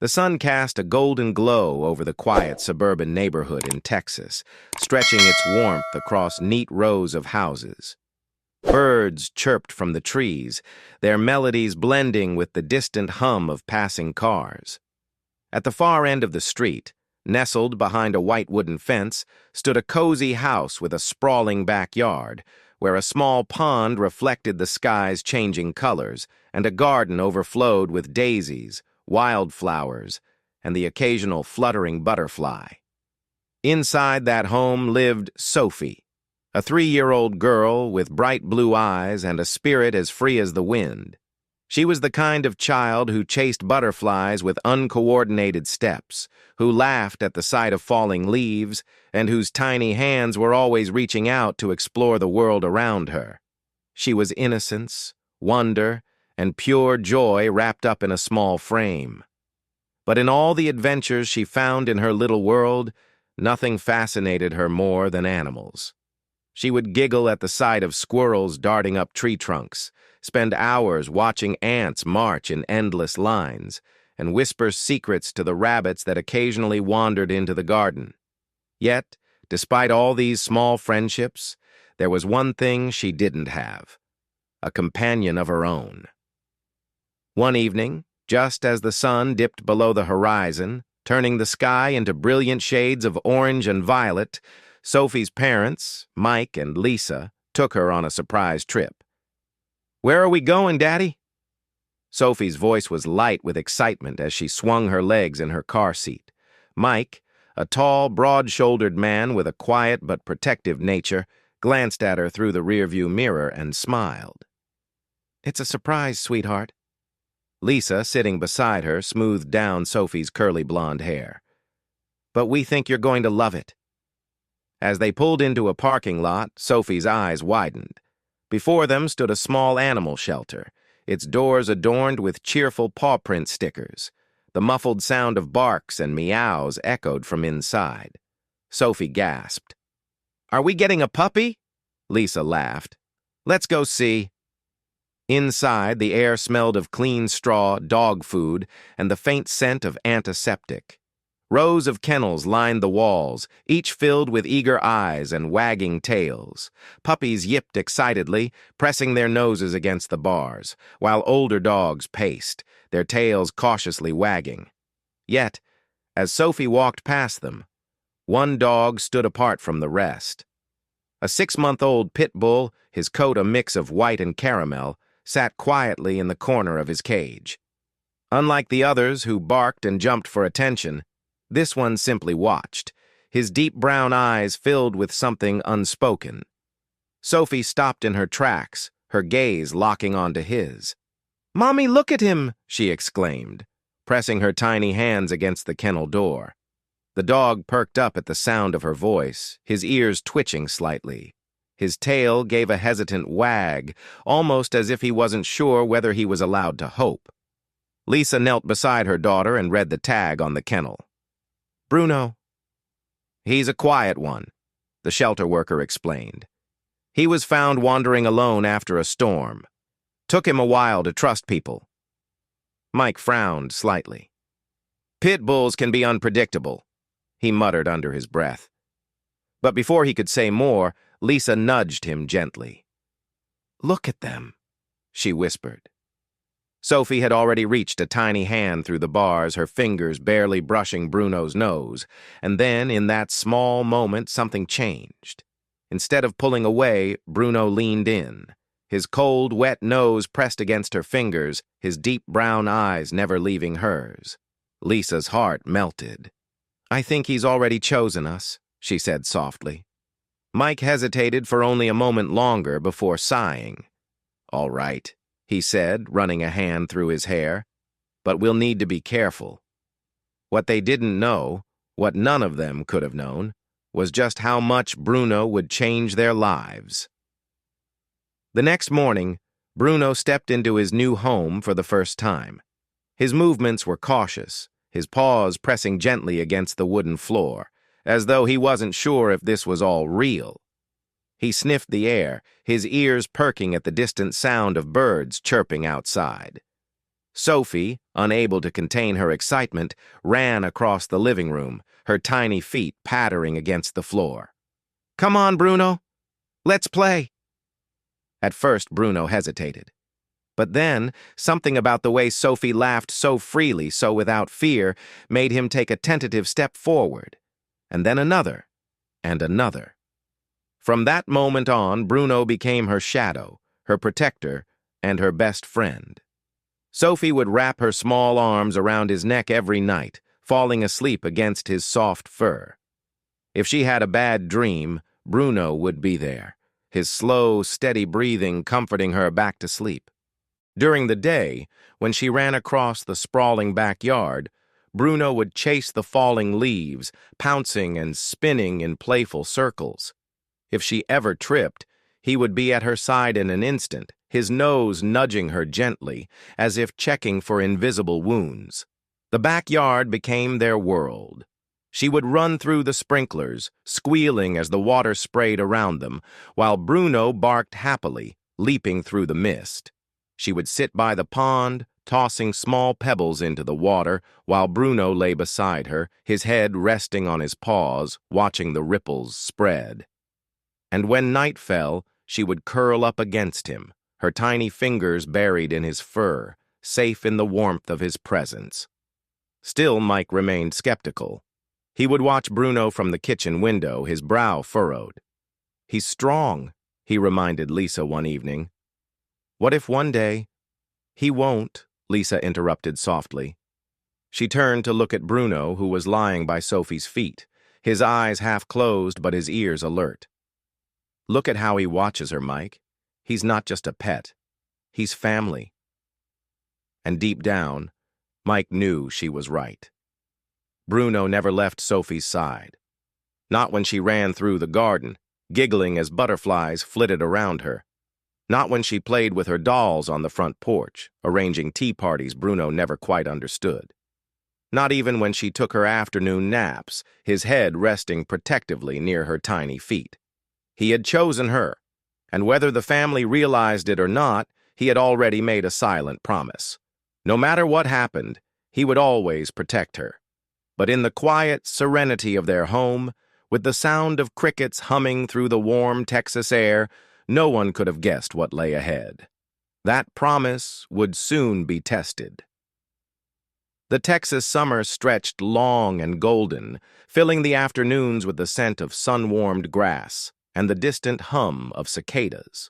The sun cast a golden glow over the quiet suburban neighborhood in Texas, stretching its warmth across neat rows of houses. Birds chirped from the trees, their melodies blending with the distant hum of passing cars. At the far end of the street, nestled behind a white wooden fence, stood a cozy house with a sprawling backyard, where a small pond reflected the sky's changing colors, and a garden overflowed with daisies, wildflowers, and the occasional fluttering butterfly. Inside that home lived Sophie, a 3-year-old girl with bright blue eyes and a spirit as free as the wind. She was the kind of child who chased butterflies with uncoordinated steps, who laughed at the sight of falling leaves, and whose tiny hands were always reaching out to explore the world around her. She was innocence, wonder, and pure joy wrapped up in a small frame. But in all the adventures she found in her little world, nothing fascinated her more than animals. She would giggle at the sight of squirrels darting up tree trunks, spend hours watching ants march in endless lines, and whisper secrets to the rabbits that occasionally wandered into the garden. Yet, despite all these small friendships, there was one thing she didn't have: a companion of her own. One evening, just as the sun dipped below the horizon, turning the sky into brilliant shades of orange and violet, Sophie's parents, Mike and Lisa, took her on a surprise trip. "Where are we going, Daddy?" Sophie's voice was light with excitement as she swung her legs in her car seat. Mike, a tall, broad-shouldered man with a quiet but protective nature, glanced at her through the rearview mirror and smiled. "It's a surprise, sweetheart." Lisa, sitting beside her, smoothed down Sophie's curly blonde hair. "But we think you're going to love it." As they pulled into a parking lot, Sophie's eyes widened. Before them stood a small animal shelter, its doors adorned with cheerful paw print stickers. The muffled sound of barks and meows echoed from inside. Sophie gasped. "Are we getting a puppy?" Lisa laughed. "Let's go see." Inside, the air smelled of clean straw, dog food, and the faint scent of antiseptic. Rows of kennels lined the walls, each filled with eager eyes and wagging tails. Puppies yipped excitedly, pressing their noses against the bars, while older dogs paced, their tails cautiously wagging. Yet, as Sophie walked past them, one dog stood apart from the rest. A 6-month-old pitbull, his coat a mix of white and caramel, sat quietly in the corner of his cage. Unlike the others who barked and jumped for attention, this one simply watched, his deep brown eyes filled with something unspoken. Sophie stopped in her tracks, her gaze locking onto his. "Mommy, look at him!" she exclaimed, pressing her tiny hands against the kennel door. The dog perked up at the sound of her voice, his ears twitching slightly. His tail gave a hesitant wag, almost as if he wasn't sure whether he was allowed to hope. Lisa knelt beside her daughter and read the tag on the kennel. "Bruno." "He's a quiet one," the shelter worker explained. "He was found wandering alone after a storm. Took him a while to trust people." Mike frowned slightly. "Pit bulls can be unpredictable," he muttered under his breath. But before he could say more, Lisa nudged him gently. "Look at them," she whispered. Sophie had already reached a tiny hand through the bars, her fingers barely brushing Bruno's nose, and then, in that small moment, something changed. Instead of pulling away, Bruno leaned in, his cold, wet nose pressed against her fingers, his deep brown eyes never leaving hers. Lisa's heart melted. "I think he's already chosen us," she said softly. Mike hesitated for only a moment longer before sighing. "All right," he said, running a hand through his hair, "but we'll need to be careful." What they didn't know, what none of them could have known, was just how much Bruno would change their lives. The next morning, Bruno stepped into his new home for the first time. His movements were cautious, his paws pressing gently against the wooden floor, as though he wasn't sure if this was all real. He sniffed the air, his ears perking at the distant sound of birds chirping outside. Sophie, unable to contain her excitement, ran across the living room, her tiny feet pattering against the floor. "Come on, Bruno. Let's play." At first, Bruno hesitated. But then, something about the way Sophie laughed so freely, so without fear, made him take a tentative step forward. And then another, and another. From that moment on, Bruno became her shadow, her protector, and her best friend. Sophie would wrap her small arms around his neck every night, falling asleep against his soft fur. If she had a bad dream, Bruno would be there, his slow, steady breathing comforting her back to sleep. During the day, when she ran across the sprawling backyard, Bruno would chase the falling leaves, pouncing and spinning in playful circles. If she ever tripped, he would be at her side in an instant, his nose nudging her gently, as if checking for invisible wounds. The backyard became their world. She would run through the sprinklers, squealing as the water sprayed around them, while Bruno barked happily, leaping through the mist. She would sit by the pond, tossing small pebbles into the water, while Bruno lay beside her, his head resting on his paws, watching the ripples spread. And when night fell, she would curl up against him, her tiny fingers buried in his fur, safe in the warmth of his presence. Still, Mike remained skeptical. He would watch Bruno from the kitchen window, his brow furrowed. "He's strong," he reminded Lisa one evening. "What if one day—" "He won't," Lisa interrupted softly. She turned to look at Bruno, who was lying by Sophie's feet, his eyes half closed but his ears alert. "Look at how he watches her, Mike. He's not just a pet. He's family." And deep down, Mike knew she was right. Bruno never left Sophie's side. Not when she ran through the garden, giggling as butterflies flitted around her. Not when she played with her dolls on the front porch, arranging tea parties Bruno never quite understood. Not even when she took her afternoon naps, his head resting protectively near her tiny feet. He had chosen her, and whether the family realized it or not, he had already made a silent promise. No matter what happened, he would always protect her. But in the quiet serenity of their home, with the sound of crickets humming through the warm Texas air, no one could have guessed what lay ahead. That promise would soon be tested. The Texas summer stretched long and golden, filling the afternoons with the scent of sun-warmed grass and the distant hum of cicadas.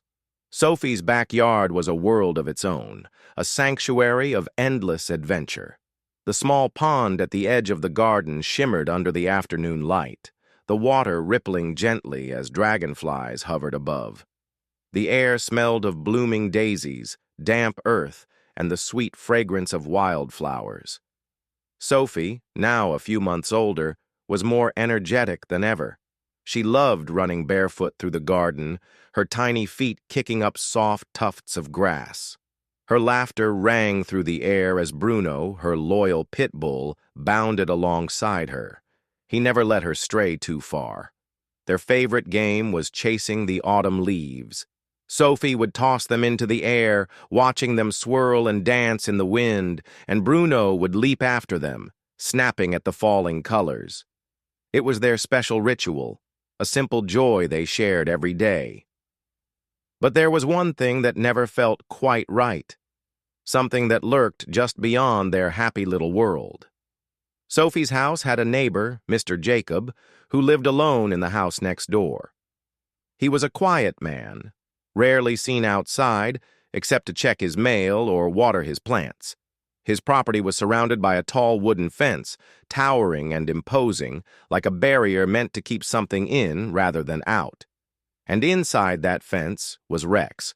Sophie's backyard was a world of its own, a sanctuary of endless adventure. The small pond at the edge of the garden shimmered under the afternoon light, the water rippling gently as dragonflies hovered above. The air smelled of blooming daisies, damp earth, and the sweet fragrance of wildflowers. Sophie, now a few months older, was more energetic than ever. She loved running barefoot through the garden, her tiny feet kicking up soft tufts of grass. Her laughter rang through the air as Bruno, her loyal pitbull, bounded alongside her. He never let her stray too far. Their favorite game was chasing the autumn leaves. Sophie would toss them into the air, watching them swirl and dance in the wind, and Bruno would leap after them, snapping at the falling colors. It was their special ritual, a simple joy they shared every day. But there was one thing that never felt quite right, something that lurked just beyond their happy little world. Sophie's house had a neighbor, Mr. Jacob, who lived alone in the house next door. He was a quiet man, rarely seen outside except to check his mail or water his plants. His property was surrounded by a tall wooden fence, towering and imposing, like a barrier meant to keep something in rather than out. And inside that fence was Rex.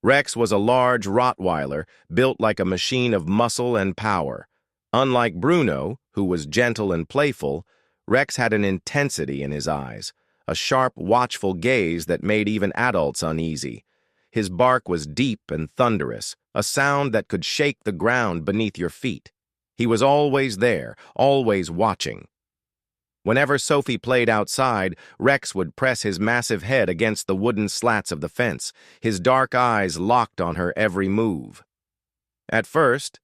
Rex was a large Rottweiler, built like a machine of muscle and power. Unlike Bruno, who was gentle and playful, Rex had an intensity in his eyes, a sharp, watchful gaze that made even adults uneasy. His bark was deep and thunderous, a sound that could shake the ground beneath your feet. He was always there, always watching. Whenever Sophie played outside, Rex would press his massive head against the wooden slats of the fence, his dark eyes locked on her every move. At first,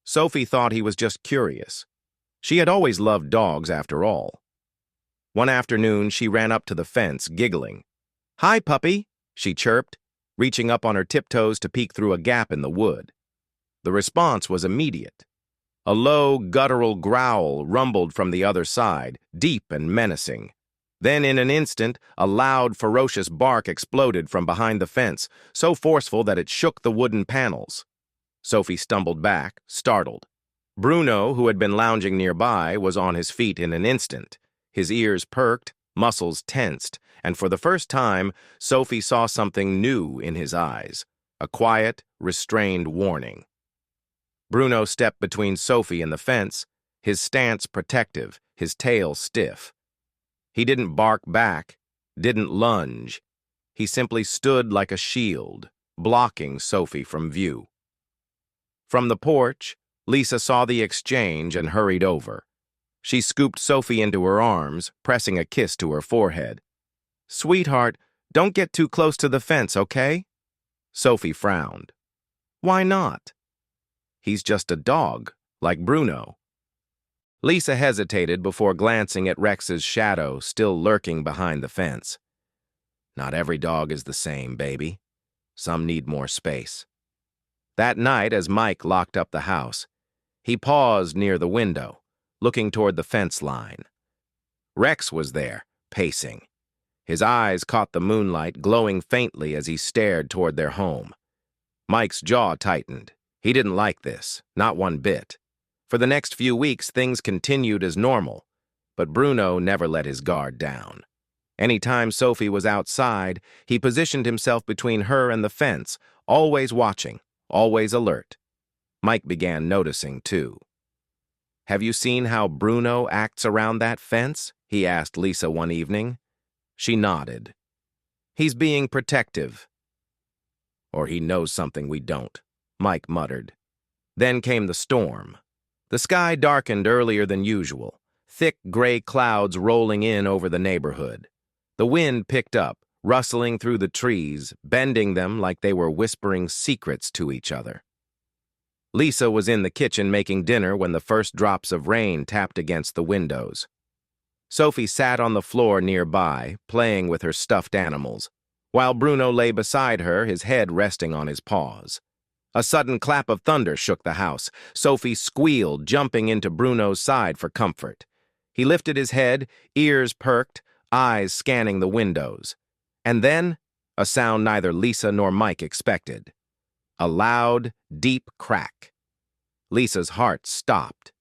Sophie thought he was just curious. She had always loved dogs after all. One afternoon, she ran up to the fence, giggling. "Hi, puppy," she chirped, reaching up on her tiptoes to peek through a gap in the wood. The response was immediate. A low, guttural growl rumbled from the other side, deep and menacing. Then, in an instant, a loud, ferocious bark exploded from behind the fence, so forceful that it shook the wooden panels. Sophie stumbled back, startled. Bruno, who had been lounging nearby, was on his feet in an instant. His ears perked, muscles tensed, and for the first time, Sophie saw something new in his eyes, a quiet, restrained warning. Bruno stepped between Sophie and the fence, his stance protective, his tail stiff. He didn't bark back, didn't lunge. He simply stood like a shield, blocking Sophie from view. From the porch, Lisa saw the exchange and hurried over. She scooped Sophie into her arms, pressing a kiss to her forehead. "Sweetheart, don't get too close to the fence, okay?" Sophie frowned. "Why not?" "He's just a dog, like Bruno." Lisa hesitated before glancing at Rex's shadow still lurking behind the fence. "Not every dog is the same, baby. Some need more space." That night, as Mike locked up the house, he paused near the window, looking toward the fence line. Rex was there, pacing. His eyes caught the moonlight, glowing faintly as he stared toward their home. Mike's jaw tightened. He didn't like this, not one bit. For the next few weeks, things continued as normal, but Bruno never let his guard down. Anytime Sophie was outside, he positioned himself between her and the fence, always watching, always alert. Mike began noticing, too. "Have you seen how Bruno acts around that fence?" he asked Lisa one evening. She nodded. "He's being protective." "Or he knows something we don't," Mike muttered. Then came the storm. The sky darkened earlier than usual, thick gray clouds rolling in over the neighborhood. The wind picked up, rustling through the trees, bending them like they were whispering secrets to each other. Lisa was in the kitchen making dinner when the first drops of rain tapped against the windows. Sophie sat on the floor nearby, playing with her stuffed animals, while Bruno lay beside her, his head resting on his paws. A sudden clap of thunder shook the house. Sophie squealed, jumping into Bruno's side for comfort. He lifted his head, ears perked, eyes scanning the windows. And then, a sound neither Lisa nor Mike expected. A loud, deep crack. Lisa's heart stopped.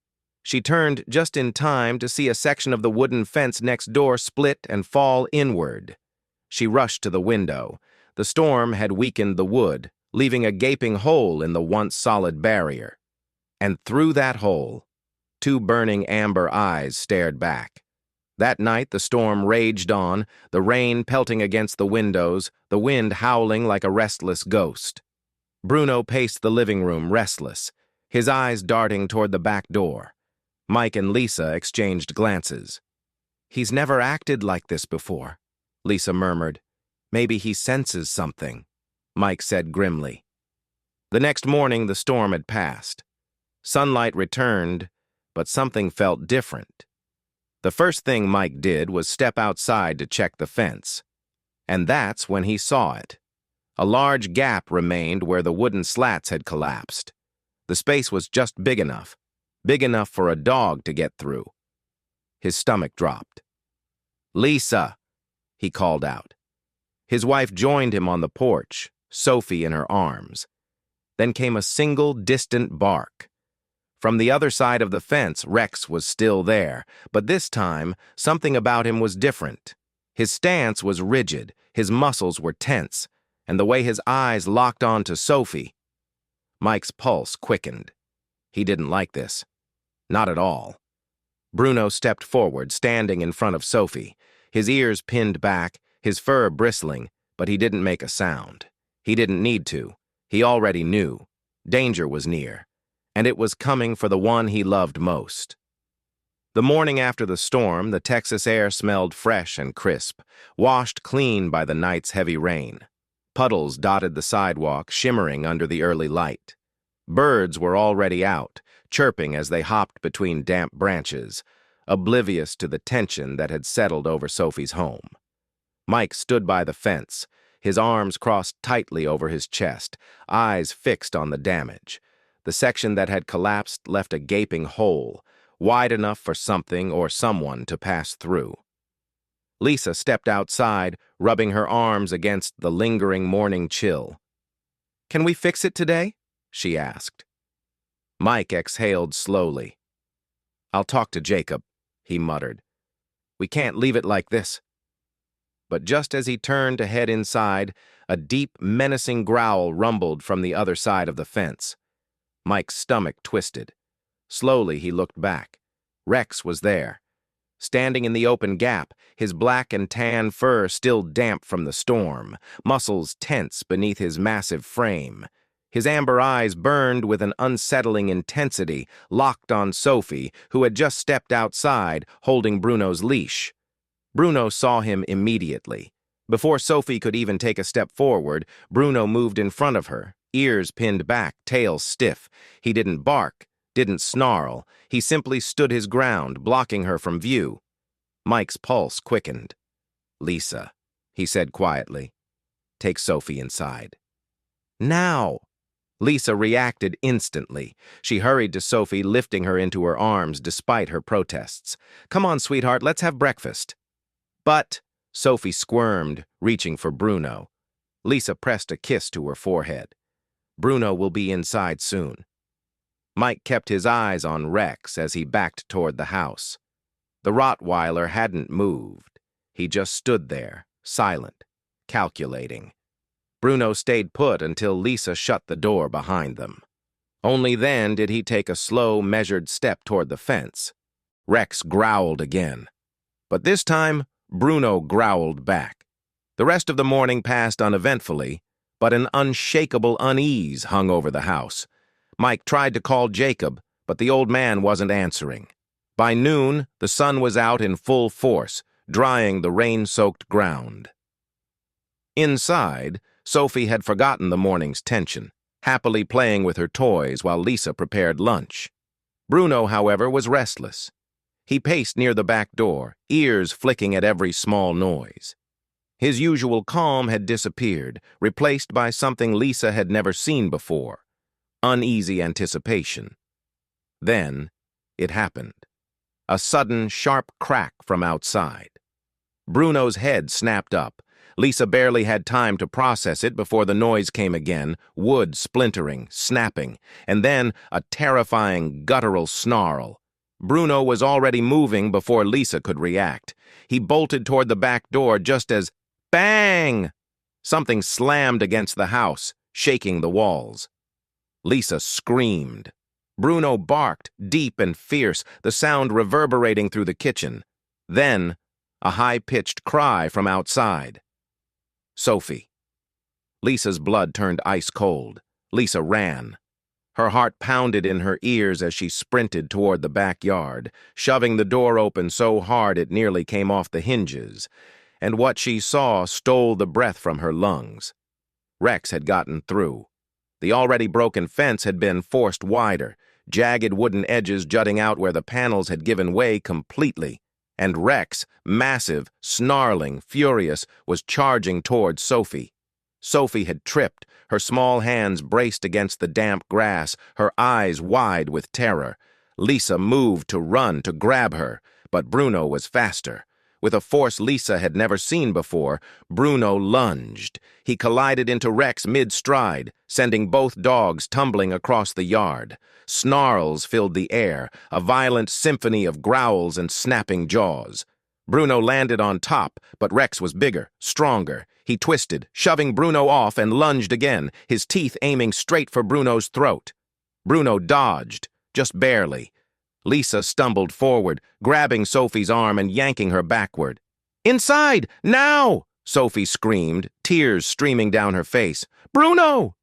She turned just in time to see a section of the wooden fence next door split and fall inward. She rushed to the window. The storm had weakened the wood, leaving a gaping hole in the once solid barrier. And through that hole, two burning amber eyes stared back. That night the storm raged on, the rain pelting against the windows, the wind howling like a restless ghost. Bruno paced the living room, restless, his eyes darting toward the back door. Mike and Lisa exchanged glances. "He's never acted like this before," Lisa murmured. "Maybe he senses something," Mike said grimly. The next morning, the storm had passed. Sunlight returned, but something felt different. The first thing Mike did was step outside to check the fence. And that's when he saw it. A large gap remained where the wooden slats had collapsed. The space was just big enough for a dog to get through. His stomach dropped. "Lisa," he called out. His wife joined him on the porch, Sophie in her arms. Then came a single, distant bark. From the other side of the fence, Rex was still there, but this time, something about him was different. His stance was rigid, his muscles were tense, and the way his eyes locked on to Sophie. Mike's pulse quickened. He didn't like this. Not at all. Bruno stepped forward, standing in front of Sophie, his ears pinned back, his fur bristling, but he didn't make a sound. He didn't need to. He already knew. Danger was near, and it was coming for the one he loved most. The morning after the storm, the Texas air smelled fresh and crisp, washed clean by the night's heavy rain. Puddles dotted the sidewalk, shimmering under the early light. Birds were already out, chirping as they hopped between damp branches, oblivious to the tension that had settled over Sophie's home. Mike stood by the fence, his arms crossed tightly over his chest, eyes fixed on the damage. The section that had collapsed left a gaping hole, wide enough for something or someone to pass through. Lisa stepped outside, rubbing her arms against the lingering morning chill. "Can we fix it today?" she asked. Mike exhaled slowly. "I'll talk to Jacob," he muttered. "We can't leave it like this." But just as he turned to head inside, a deep, menacing growl rumbled from the other side of the fence. Mike's stomach twisted. Slowly he looked back. Rex was there. Standing in the open gap, his black and tan fur still damp from the storm, muscles tense beneath his massive frame. His amber eyes burned with an unsettling intensity, locked on Sophie, who had just stepped outside, holding Bruno's leash. Bruno saw him immediately. Before Sophie could even take a step forward, Bruno moved in front of her, ears pinned back, tail stiff. He didn't bark, didn't snarl. He simply stood his ground, blocking her from view. Mike's pulse quickened. "Lisa," he said quietly, "take Sophie inside." "Now!" Lisa reacted instantly. She hurried to Sophie, lifting her into her arms despite her protests. "Come on, sweetheart, let's have breakfast." "But," Sophie squirmed, reaching for Bruno. Lisa pressed a kiss to her forehead. "Bruno will be inside soon." Mike kept his eyes on Rex as he backed toward the house. The Rottweiler hadn't moved. He just stood there, silent, calculating. Bruno stayed put until Lisa shut the door behind them. Only then did he take a slow, measured step toward the fence. Rex growled again. But this time, Bruno growled back. The rest of the morning passed uneventfully, but an unshakable unease hung over the house. Mike tried to call Jacob, but the old man wasn't answering. By noon, the sun was out in full force, drying the rain-soaked ground. Inside, Sophie had forgotten the morning's tension, happily playing with her toys while Lisa prepared lunch. Bruno, however, was restless. He paced near the back door, ears flicking at every small noise. His usual calm had disappeared, replaced by something Lisa had never seen before: uneasy anticipation. Then, it happened. A sudden, sharp crack from outside. Bruno's head snapped up. Lisa barely had time to process it before the noise came again, wood splintering, snapping, and then a terrifying, guttural snarl. Bruno was already moving before Lisa could react. He bolted toward the back door just as, bang! Something slammed against the house, shaking the walls. Lisa screamed. Bruno barked, deep and fierce, the sound reverberating through the kitchen. Then, a high-pitched cry from outside. "Sophie." Lisa's blood turned ice cold. Lisa ran. Her heart pounded in her ears as she sprinted toward the backyard, shoving the door open so hard it nearly came off the hinges, and what she saw stole the breath from her lungs. Rex had gotten through. The already broken fence had been forced wider, jagged wooden edges jutting out where the panels had given way completely, and Rex, massive, snarling, furious, was charging toward Sophie. Sophie had tripped, her small hands braced against the damp grass, her eyes wide with terror. Lisa moved to run, to grab her, but Bruno was faster. With a force Lisa had never seen before, Bruno lunged. He collided into Rex mid-stride, sending both dogs tumbling across the yard. Snarls filled the air, a violent symphony of growls and snapping jaws. Bruno landed on top, but Rex was bigger, stronger. He twisted, shoving Bruno off, and lunged again, his teeth aiming straight for Bruno's throat. Bruno dodged, just barely. Lisa stumbled forward, grabbing Sophie's arm and yanking her backward. "Inside! Now!" Sophie screamed, tears streaming down her face. "Bruno!"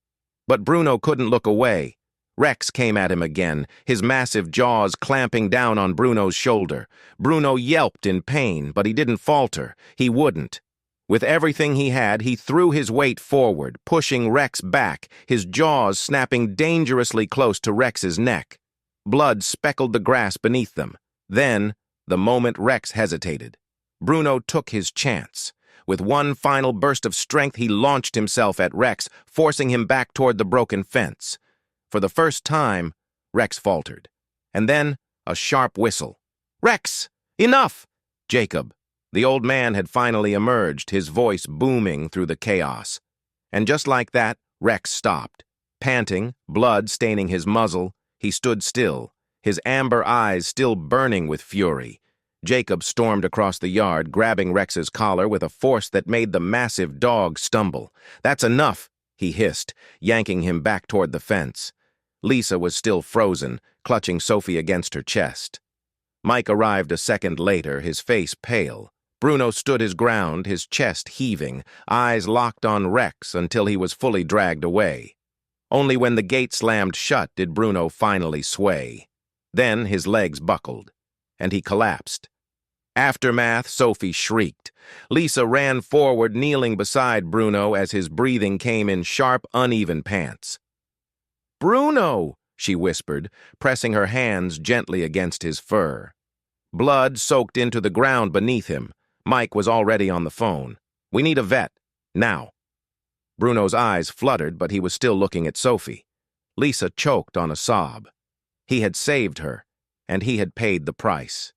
But Bruno couldn't look away. Rex came at him again, his massive jaws clamping down on Bruno's shoulder. Bruno yelped in pain, but he didn't falter. He wouldn't. With everything he had, he threw his weight forward, pushing Rex back, his jaws snapping dangerously close to Rex's neck. Blood speckled the grass beneath them. Then, the moment Rex hesitated, Bruno took his chance. With one final burst of strength, he launched himself at Rex, forcing him back toward the broken fence. For the first time, Rex faltered. And then, a sharp whistle. "Rex! Enough!" Jacob. The old man had finally emerged, his voice booming through the chaos. And just like that, Rex stopped. Panting, blood staining his muzzle, he stood still, his amber eyes still burning with fury. Jacob stormed across the yard, grabbing Rex's collar with a force that made the massive dog stumble. "That's enough," he hissed, yanking him back toward the fence. Lisa was still frozen, clutching Sophie against her chest. Mike arrived a second later, his face pale. Bruno stood his ground, his chest heaving, eyes locked on Rex until he was fully dragged away. Only when the gate slammed shut did Bruno finally sway. Then his legs buckled, and he collapsed. Aftermath, Sophie shrieked. Lisa ran forward, kneeling beside Bruno as his breathing came in sharp, uneven pants. "Bruno!" she whispered, pressing her hands gently against his fur. Blood soaked into the ground beneath him. Mike was already on the phone. "We need a vet. Now." Bruno's eyes fluttered, but he was still looking at Sophie. Lisa choked on a sob. He had saved her, and he had paid the price.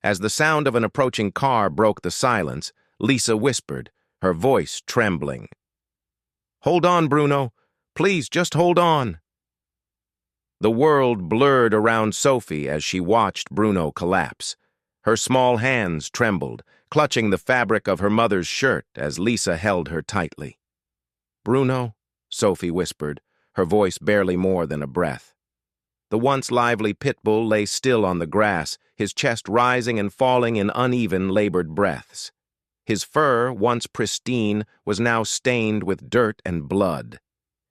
As the sound of an approaching car broke the silence, Lisa whispered, her voice trembling. "Hold on, Bruno. Please, just hold on." The world blurred around Sophie as she watched Bruno collapse. Her small hands trembled, clutching the fabric of her mother's shirt as Lisa held her tightly. "Bruno," Sophie whispered, her voice barely more than a breath. The once lively pitbull lay still on the grass, his chest rising and falling in uneven, labored breaths. His fur, once pristine, was now stained with dirt and blood.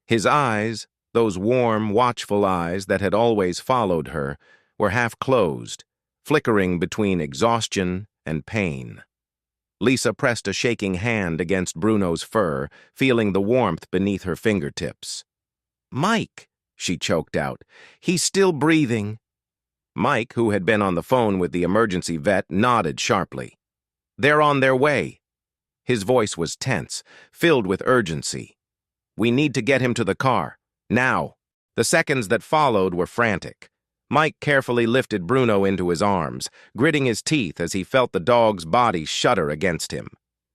His eyes, those warm, watchful eyes that had always followed her, were half closed, flickering between exhaustion and pain. Lisa pressed a shaking hand against Bruno's fur, feeling the warmth beneath her fingertips. "Mike," she choked out. "He's still breathing." Mike, who had been on the phone with the emergency vet, nodded sharply. "They're on their way." His voice was tense, filled with urgency. "We need to get him to the car. Now." The seconds that followed were frantic. Mike carefully lifted Bruno into his arms, gritting his teeth as he felt the dog's body shudder against him.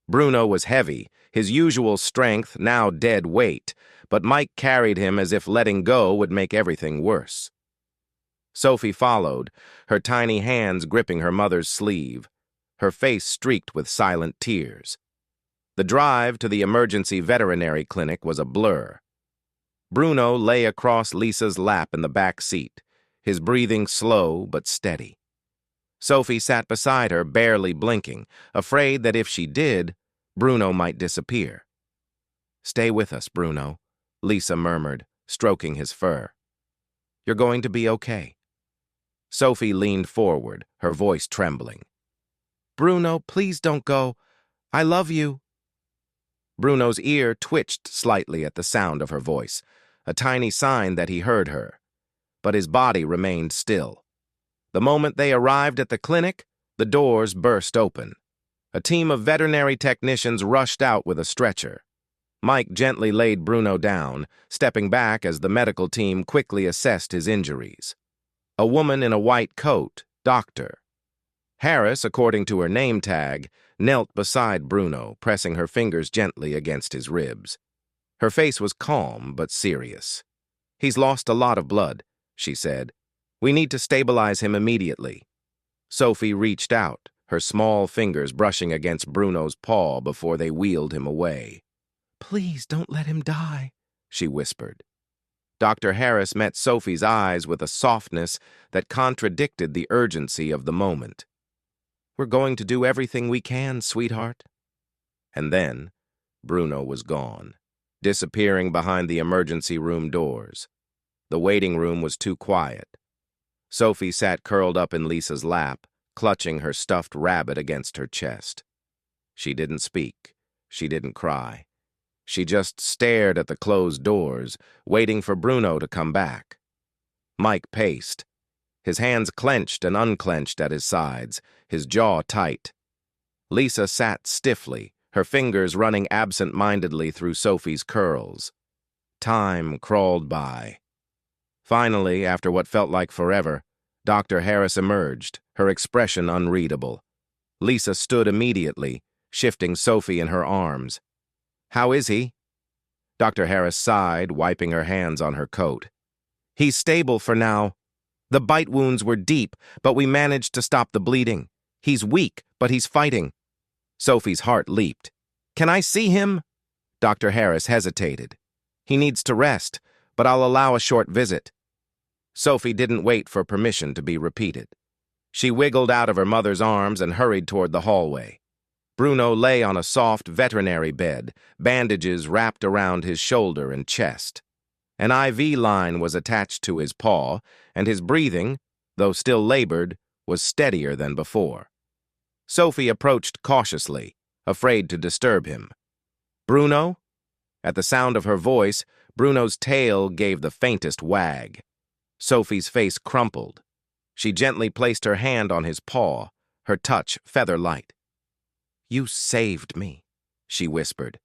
Bruno was heavy, his usual strength now dead weight, but Mike carried him as if letting go would make everything worse. Sophie followed, her tiny hands gripping her mother's sleeve, her face streaked with silent tears. The drive to the emergency veterinary clinic was a blur. Bruno lay across Lisa's lap in the back seat, his breathing slow but steady. Sophie sat beside her, barely blinking, afraid that if she did, Bruno might disappear. "Stay with us, Bruno," Lisa murmured, stroking his fur. "You're going to be okay." Sophie leaned forward, her voice trembling. "Bruno, please don't go. I love you." Bruno's ear twitched slightly at the sound of her voice, a tiny sign that he heard her. But his body remained still. The moment they arrived at the clinic, the doors burst open. A team of veterinary technicians rushed out with a stretcher. Mike gently laid Bruno down, stepping back as the medical team quickly assessed his injuries. A woman in a white coat, doctor. Harris, according to her name tag, knelt beside Bruno, pressing her fingers gently against his ribs. Her face was calm but serious. "He's lost a lot of blood," she said. "We need to stabilize him immediately." Sophie reached out, her small fingers brushing against Bruno's paw before they wheeled him away. "Please don't let him die," she whispered. Dr. Harris met Sophie's eyes with a softness that contradicted the urgency of the moment. "We're going to do everything we can, sweetheart." And then, Bruno was gone, disappearing behind the emergency room doors. The waiting room was too quiet. Sophie sat curled up in Lisa's lap, clutching her stuffed rabbit against her chest. She didn't speak. She didn't cry. She just stared at the closed doors, waiting for Bruno to come back. Mike paced, his hands clenched and unclenched at his sides, his jaw tight. Lisa sat stiffly, her fingers running absent-mindedly through Sophie's curls. Time crawled by. Finally, after what felt like forever, Dr. Harris emerged, her expression unreadable. Lisa stood immediately, shifting Sophie in her arms. "How is he?" Dr. Harris sighed, wiping her hands on her coat. "He's stable for now. The bite wounds were deep, but we managed to stop the bleeding. He's weak, but he's fighting." Sophie's heart leaped. "Can I see him?" Dr. Harris hesitated. "He needs to rest, but I'll allow a short visit." Sophie didn't wait for permission to be repeated. She wiggled out of her mother's arms and hurried toward the hallway. Bruno lay on a soft veterinary bed, bandages wrapped around his shoulder and chest. An IV line was attached to his paw, and his breathing, though still labored, was steadier than before. Sophie approached cautiously, afraid to disturb him. "Bruno?" At the sound of her voice, Bruno's tail gave the faintest wag. Sophie's face crumpled. She gently placed her hand on his paw, her touch feather-light. "You saved me," she whispered.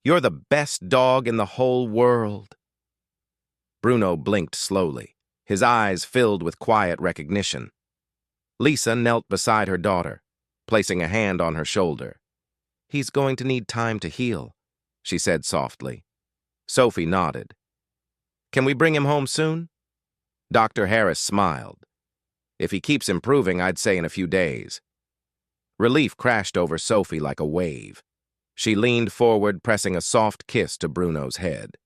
"You're the best dog in the whole world." Bruno blinked slowly, his eyes filled with quiet recognition. Lisa knelt beside her daughter, placing a hand on her shoulder. "He's going to need time to heal," she said softly. Sophie nodded. "Can we bring him home soon?" Dr. Harris smiled. "If he keeps improving, I'd say in a few days." Relief crashed over Sophie like a wave. She leaned forward, pressing a soft kiss to Bruno's head.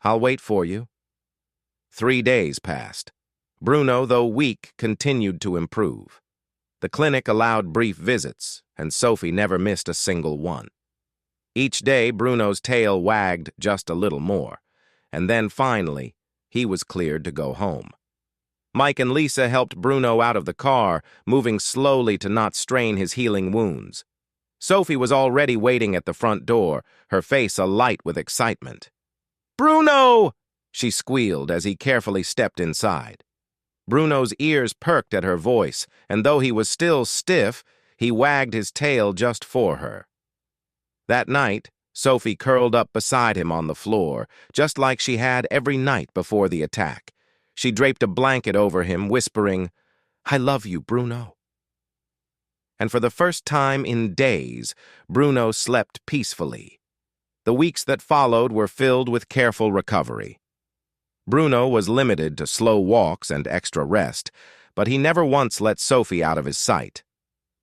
"I'll wait for you." 3 days passed. Bruno, though weak, continued to improve. The clinic allowed brief visits, and Sophie never missed a single one. Each day, Bruno's tail wagged just a little more, and then finally, he was cleared to go home. Mike and Lisa helped Bruno out of the car, moving slowly to not strain his healing wounds. Sophie was already waiting at the front door, her face alight with excitement. "Bruno!" she squealed as he carefully stepped inside. Bruno's ears perked at her voice, and though he was still stiff, he wagged his tail just for her. That night, Sophie curled up beside him on the floor, just like she had every night before the attack. She draped a blanket over him, whispering, "I love you, Bruno." And for the first time in days, Bruno slept peacefully. The weeks that followed were filled with careful recovery. Bruno was limited to slow walks and extra rest, but he never once let Sophie out of his sight.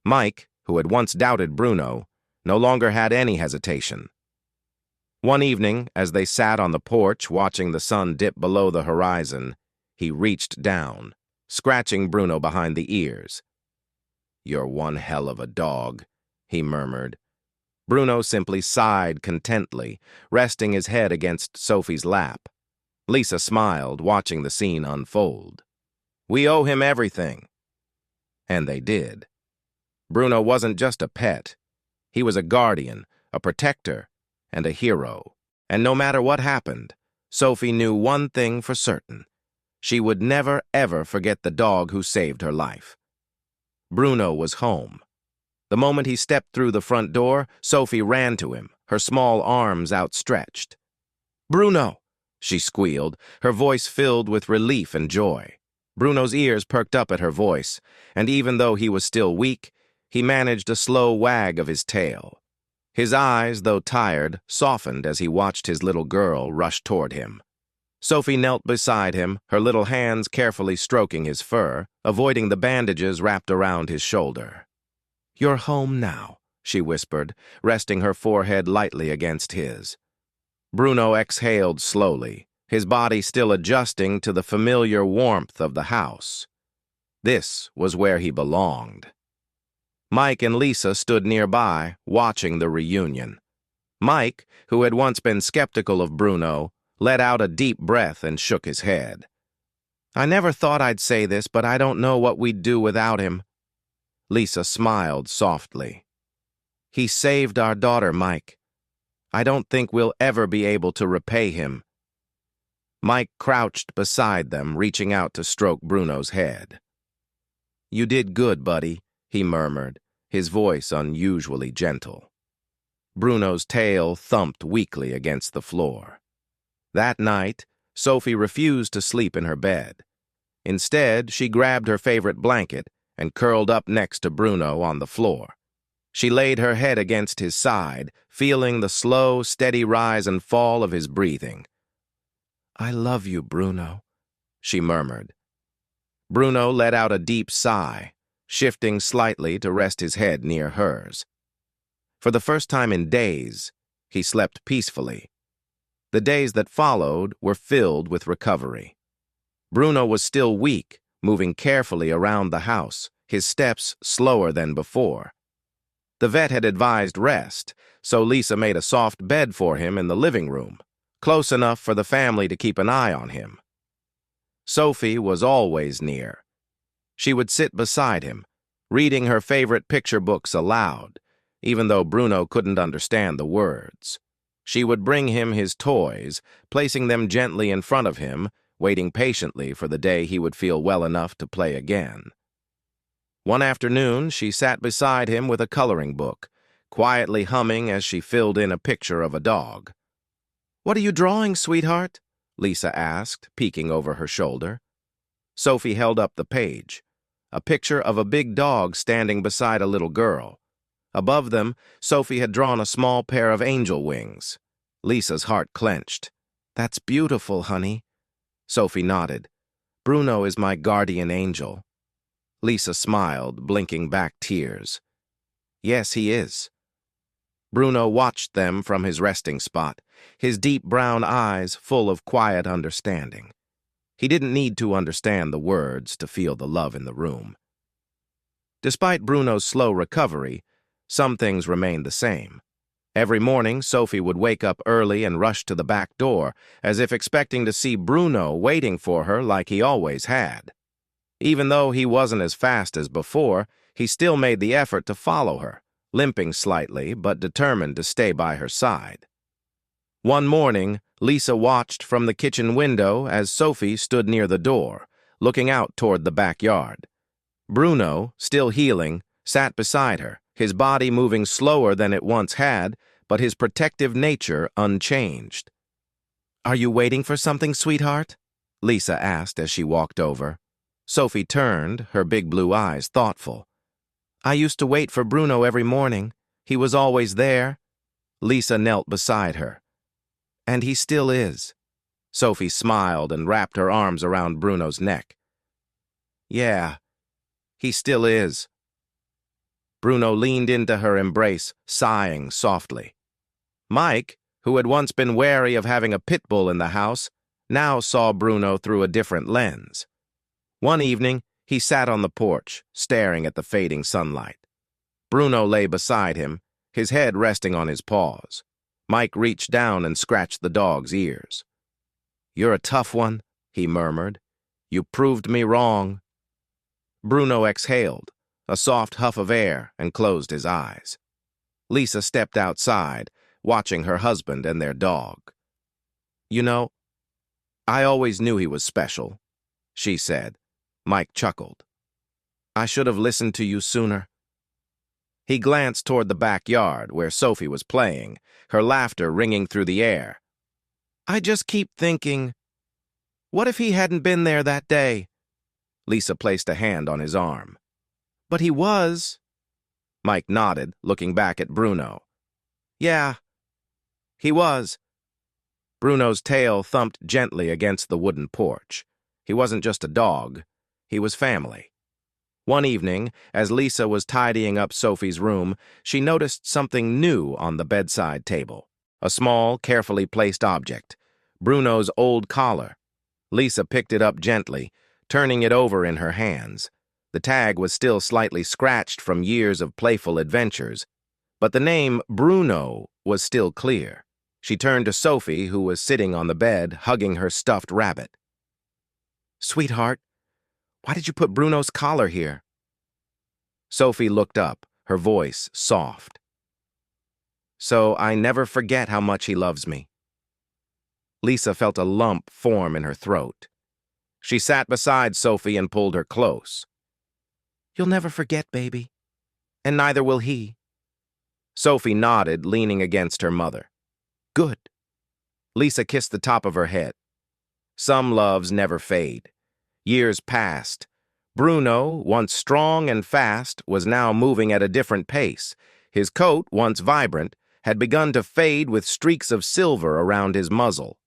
Mike, who had once doubted Bruno, no longer had any hesitation. One evening, as they sat on the porch watching the sun dip below the horizon, he reached down, scratching Bruno behind the ears. "You're one hell of a dog," he murmured. Bruno simply sighed contently, resting his head against Sophie's lap. Lisa smiled, watching the scene unfold. "We owe him everything." And they did. Bruno wasn't just a pet. He was a guardian, a protector, and a hero. And no matter what happened, Sophie knew one thing for certain. She would never, ever forget the dog who saved her life. Bruno was home. The moment he stepped through the front door, Sophie ran to him, her small arms outstretched. "Bruno!" she squealed, her voice filled with relief and joy. Bruno's ears perked up at her voice, and even though he was still weak, he managed a slow wag of his tail. His eyes, though tired, softened as he watched his little girl rush toward him. Sophie knelt beside him, her little hands carefully stroking his fur, avoiding the bandages wrapped around his shoulder. "You're home now," she whispered, resting her forehead lightly against his. Bruno exhaled slowly, his body still adjusting to the familiar warmth of the house. This was where he belonged. Mike and Lisa stood nearby, watching the reunion. Mike, who had once been skeptical of Bruno, let out a deep breath and shook his head. "I never thought I'd say this, but I don't know what we'd do without him." Lisa smiled softly. "He saved our daughter, Mike. I don't think we'll ever be able to repay him." Mike crouched beside them, reaching out to stroke Bruno's head. "You did good, buddy," he murmured, his voice unusually gentle. Bruno's tail thumped weakly against the floor. That night, Sophie refused to sleep in her bed. Instead, she grabbed her favorite blanket and curled up next to Bruno on the floor. She laid her head against his side, feeling the slow, steady rise and fall of his breathing. "I love you, Bruno," she murmured. Bruno let out a deep sigh, shifting slightly to rest his head near hers. For the first time in days, he slept peacefully. The days that followed were filled with recovery. Bruno was still weak, moving carefully around the house, his steps slower than before. The vet had advised rest, so Lisa made a soft bed for him in the living room, close enough for the family to keep an eye on him. Sophie was always near. She would sit beside him, reading her favorite picture books aloud, even though Bruno couldn't understand the words. She would bring him his toys, placing them gently in front of him, waiting patiently for the day he would feel well enough to play again. One afternoon, she sat beside him with a coloring book, quietly humming as she filled in a picture of a dog. "What are you drawing, sweetheart?" Lisa asked, peeking over her shoulder. Sophie held up the page, a picture of a big dog standing beside a little girl. Above them, Sophie had drawn a small pair of angel wings. Lisa's heart clenched. "That's beautiful, honey." Sophie nodded. "Bruno is my guardian angel." Lisa smiled, blinking back tears. "Yes, he is." Bruno watched them from his resting spot, his deep brown eyes full of quiet understanding. He didn't need to understand the words to feel the love in the room. Despite Bruno's slow recovery, some things remained the same. Every morning, Sophie would wake up early and rush to the back door, as if expecting to see Bruno waiting for her like he always had. Even though he wasn't as fast as before, he still made the effort to follow her, limping slightly but determined to stay by her side. One morning, Lisa watched from the kitchen window as Sophie stood near the door, looking out toward the backyard. Bruno, still healing, sat beside her, his body moving slower than it once had, but his protective nature unchanged. "Are you waiting for something, sweetheart?" Lisa asked as she walked over. Sophie turned, her big blue eyes thoughtful. "I used to wait for Bruno every morning. He was always there." Lisa knelt beside her. "And he still is." Sophie smiled and wrapped her arms around Bruno's neck. "Yeah, he still is." Bruno leaned into her embrace, sighing softly. Mike, who had once been wary of having a pitbull in the house, now saw Bruno through a different lens. One evening, he sat on the porch, staring at the fading sunlight. Bruno lay beside him, his head resting on his paws. Mike reached down and scratched the dog's ears. "You're a tough one," he murmured. "You proved me wrong." Bruno exhaled, a soft huff of air, and closed his eyes. Lisa stepped outside, watching her husband and their dog. "You know, I always knew he was special," she said. Mike chuckled. "I should have listened to you sooner." He glanced toward the backyard where Sophie was playing, her laughter ringing through the air. "I just keep thinking, what if he hadn't been there that day?" Lisa placed a hand on his arm. "But he was." Mike nodded, looking back at Bruno. "Yeah, he was." Bruno's tail thumped gently against the wooden porch. He wasn't just a dog. He was family. One evening, as Lisa was tidying up Sophie's room, she noticed something new on the bedside table. A small, carefully placed object. Bruno's old collar. Lisa picked it up gently, turning it over in her hands. The tag was still slightly scratched from years of playful adventures, but the name Bruno was still clear. She turned to Sophie, who was sitting on the bed, hugging her stuffed rabbit. "Sweetheart, why did you put Bruno's collar here?" Sophie looked up, her voice soft. "So I never forget how much he loves me." Lisa felt a lump form in her throat. She sat beside Sophie and pulled her close. "You'll never forget, baby. And neither will he." Sophie nodded, leaning against her mother. "Good." Lisa kissed the top of her head. Some loves never fade. Years passed. Bruno, once strong and fast, was now moving at a different pace. His coat, once vibrant, had begun to fade with streaks of silver around his muzzle.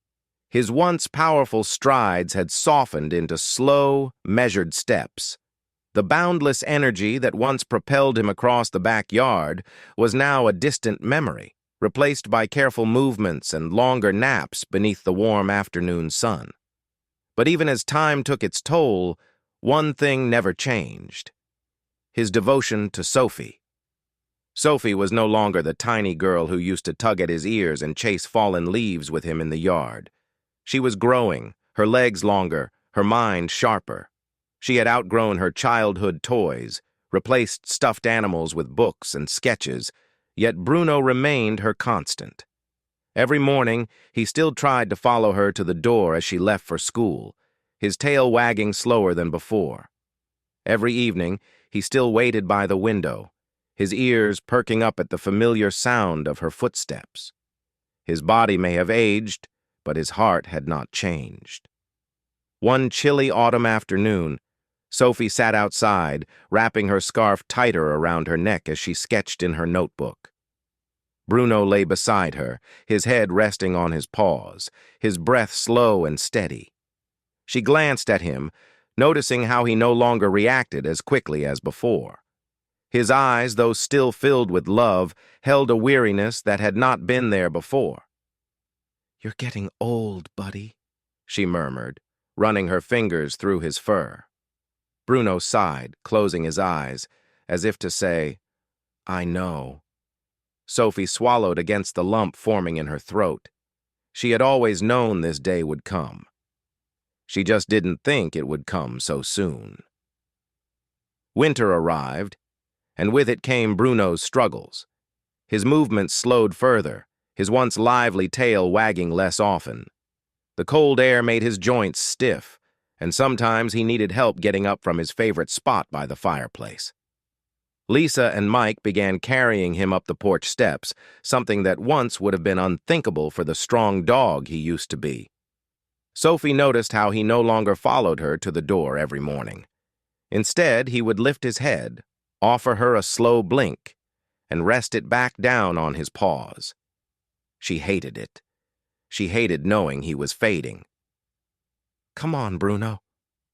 His once powerful strides had softened into slow, measured steps. The boundless energy that once propelled him across the backyard was now a distant memory, replaced by careful movements and longer naps beneath the warm afternoon sun. But even as time took its toll, one thing never changed: his devotion to Sophie. Sophie was no longer the tiny girl who used to tug at his ears and chase fallen leaves with him in the yard. She was growing, her legs longer, her mind sharper. She had outgrown her childhood toys, replaced stuffed animals with books and sketches, yet Bruno remained her constant. Every morning, he still tried to follow her to the door as she left for school, his tail wagging slower than before. Every evening, he still waited by the window, his ears perking up at the familiar sound of her footsteps. His body may have aged, but his heart had not changed. One chilly autumn afternoon, Sophie sat outside, wrapping her scarf tighter around her neck as she sketched in her notebook. Bruno lay beside her, his head resting on his paws, his breath slow and steady. She glanced at him, noticing how he no longer reacted as quickly as before. His eyes, though still filled with love, held a weariness that had not been there before. "You're getting old, buddy," she murmured, running her fingers through his fur. Bruno sighed, closing his eyes, as if to say, "I know." Sophie swallowed against the lump forming in her throat. She had always known this day would come. She just didn't think it would come so soon. Winter arrived, and with it came Bruno's struggles. His movements slowed further, his once lively tail wagging less often. The cold air made his joints stiff, and sometimes he needed help getting up from his favorite spot by the fireplace. Lisa and Mike began carrying him up the porch steps, something that once would have been unthinkable for the strong dog he used to be. Sophie noticed how he no longer followed her to the door every morning. Instead, he would lift his head, offer her a slow blink, and rest it back down on his paws. She hated it. She hated knowing he was fading. "Come on, Bruno,"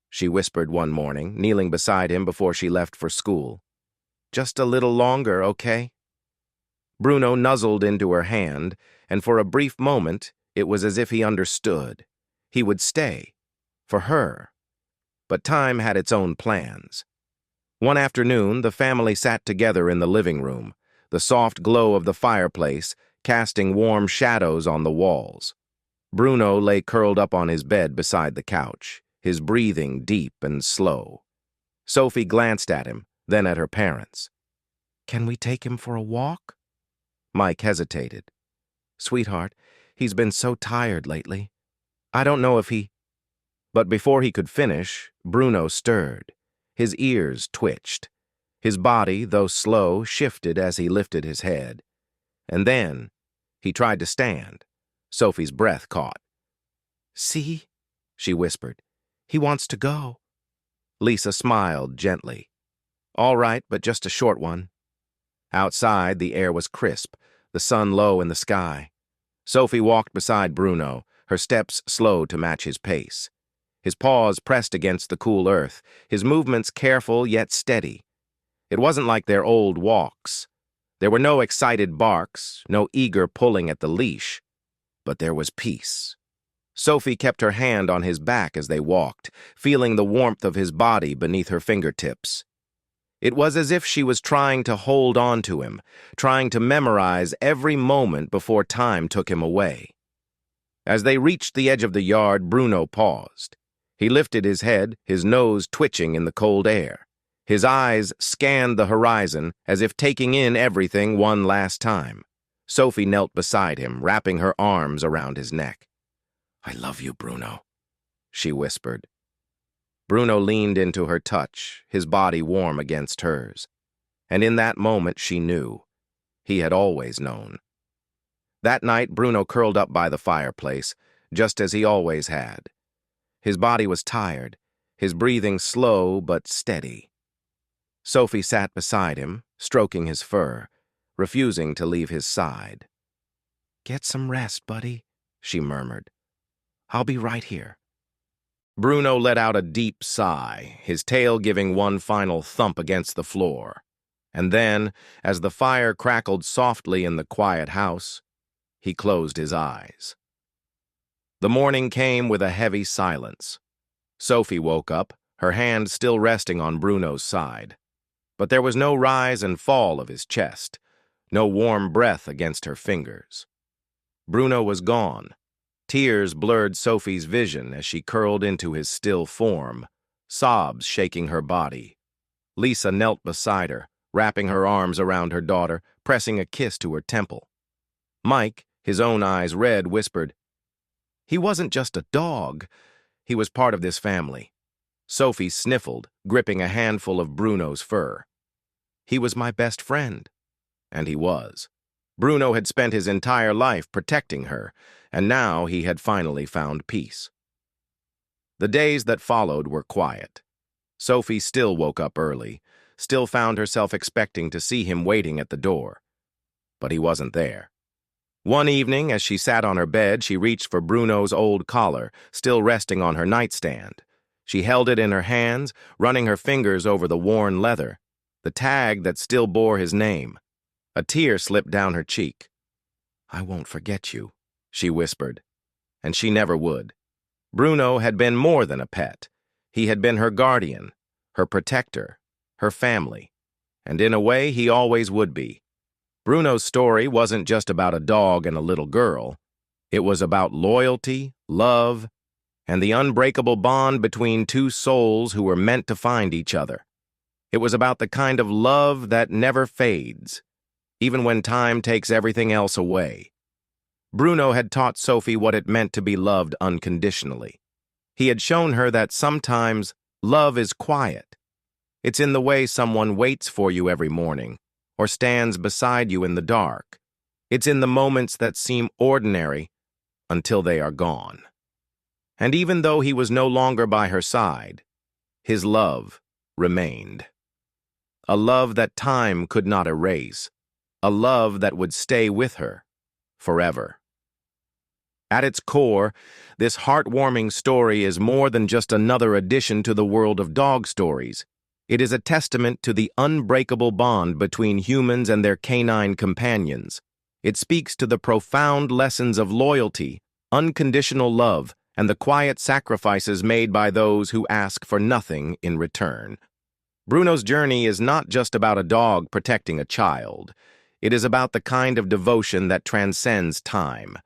she whispered one morning, kneeling beside him before she left for school. "Just a little longer, okay?" Bruno nuzzled into her hand, and for a brief moment, it was as if he understood. He would stay. For her. But time had its own plans. One afternoon, the family sat together in the living room, the soft glow of the fireplace casting warm shadows on the walls. Bruno lay curled up on his bed beside the couch, his breathing deep and slow. Sophie glanced at him, then at her parents. "Can we take him for a walk?" Mike hesitated. "Sweetheart, he's been so tired lately. I don't know if he—" But before he could finish, Bruno stirred. His ears twitched. His body, though slow, shifted as he lifted his head. And then, he tried to stand. Sophie's breath caught. "See?" she whispered. "He wants to go." Lisa smiled gently. "All right, but just a short one." Outside, the air was crisp, the sun low in the sky. Sophie walked beside Bruno, her steps slow to match his pace. His paws pressed against the cool earth, his movements careful yet steady. It wasn't like their old walks. There were no excited barks, no eager pulling at the leash. But there was peace. Sophie kept her hand on his back as they walked, feeling the warmth of his body beneath her fingertips. It was as if she was trying to hold on to him, trying to memorize every moment before time took him away. As they reached the edge of the yard, Bruno paused. He lifted his head, his nose twitching in the cold air. His eyes scanned the horizon as if taking in everything one last time. Sophie knelt beside him, wrapping her arms around his neck. "I love you, Bruno," she whispered. Bruno leaned into her touch, his body warm against hers. And in that moment she knew. He had always known. That night, Bruno curled up by the fireplace, just as he always had. His body was tired, his breathing slow but steady. Sophie sat beside him, stroking his fur, refusing to leave his side. "Get some rest, buddy," she murmured. "I'll be right here." Bruno let out a deep sigh, his tail giving one final thump against the floor. And then, as the fire crackled softly in the quiet house, he closed his eyes. The morning came with a heavy silence. Sophie woke up, her hand still resting on Bruno's side. But there was no rise and fall of his chest, no warm breath against her fingers. Bruno was gone. Tears blurred Sophie's vision as she curled into his still form, sobs shaking her body. Lisa knelt beside her, wrapping her arms around her daughter, pressing a kiss to her temple. Mike, his own eyes red, whispered, "He wasn't just a dog. He was part of this family." Sophie sniffled, gripping a handful of Bruno's fur. "He was my best friend." And he was. Bruno had spent his entire life protecting her, and now he had finally found peace. The days that followed were quiet. Sophie still woke up early, still found herself expecting to see him waiting at the door. But he wasn't there. One evening, as she sat on her bed, she reached for Bruno's old collar, still resting on her nightstand. She held it in her hands, running her fingers over the worn leather, the tag that still bore his name. A tear slipped down her cheek. "I won't forget you," she whispered. And she never would. Bruno had been more than a pet. He had been her guardian, her protector, her family. And in a way, he always would be. Bruno's story wasn't just about a dog and a little girl. It was about loyalty, love, and the unbreakable bond between two souls who were meant to find each other. It was about the kind of love that never fades, even when time takes everything else away. Bruno had taught Sophie what it meant to be loved unconditionally. He had shown her that sometimes love is quiet. It's in the way someone waits for you every morning, or stands beside you in the dark. It's in the moments that seem ordinary until they are gone. And even though he was no longer by her side, his love remained. A love that time could not erase. A love that would stay with her forever. At its core, this heartwarming story is more than just another addition to the world of dog stories. It is a testament to the unbreakable bond between humans and their canine companions. It speaks to the profound lessons of loyalty, unconditional love, and the quiet sacrifices made by those who ask for nothing in return. Bruno's journey is not just about a dog protecting a child. It is about the kind of devotion that transcends time.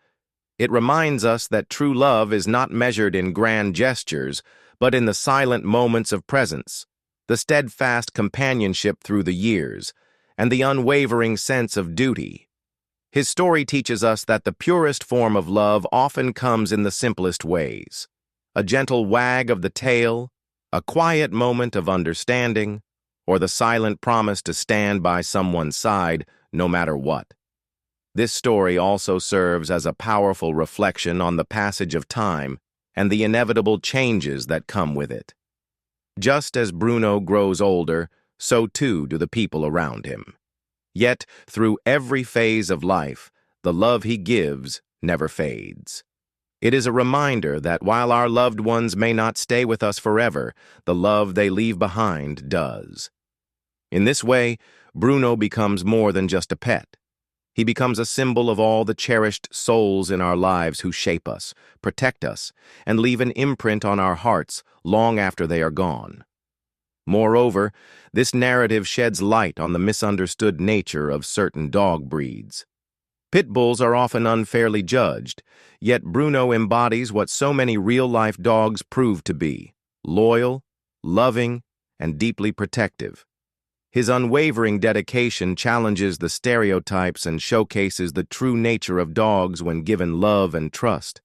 It reminds us that true love is not measured in grand gestures, but in the silent moments of presence, the steadfast companionship through the years, and the unwavering sense of duty. His story teaches us that the purest form of love often comes in the simplest ways. A gentle wag of the tail, a quiet moment of understanding, or the silent promise to stand by someone's side no matter what. This story also serves as a powerful reflection on the passage of time and the inevitable changes that come with it. Just as Bruno grows older, so too do the people around him. Yet, through every phase of life, the love he gives never fades. It is a reminder that while our loved ones may not stay with us forever, the love they leave behind does. In this way, Bruno becomes more than just a pet. He becomes a symbol of all the cherished souls in our lives who shape us, protect us, and leave an imprint on our hearts long after they are gone. Moreover, this narrative sheds light on the misunderstood nature of certain dog breeds. Pit bulls are often unfairly judged, yet Bruno embodies what so many real-life dogs prove to be: loyal, loving, and deeply protective. His unwavering dedication challenges the stereotypes and showcases the true nature of dogs when given love and trust.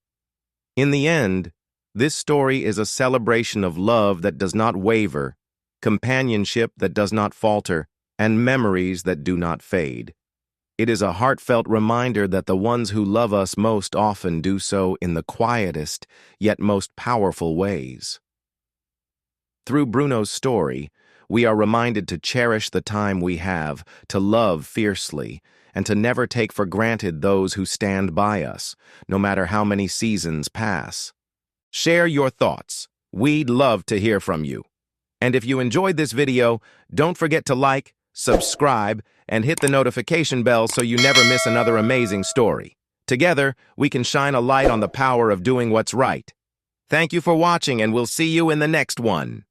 In the end, this story is a celebration of love that does not waver, companionship that does not falter, and memories that do not fade. It is a heartfelt reminder that the ones who love us most often do so in the quietest, yet most powerful ways. Through Bruno's story, we are reminded to cherish the time we have, to love fiercely, and to never take for granted those who stand by us, no matter how many seasons pass. Share your thoughts. We'd love to hear from you. And if you enjoyed this video, don't forget to like, subscribe, and hit the notification bell so you never miss another amazing story. Together, we can shine a light on the power of doing what's right. Thank you for watching, and we'll see you in the next one.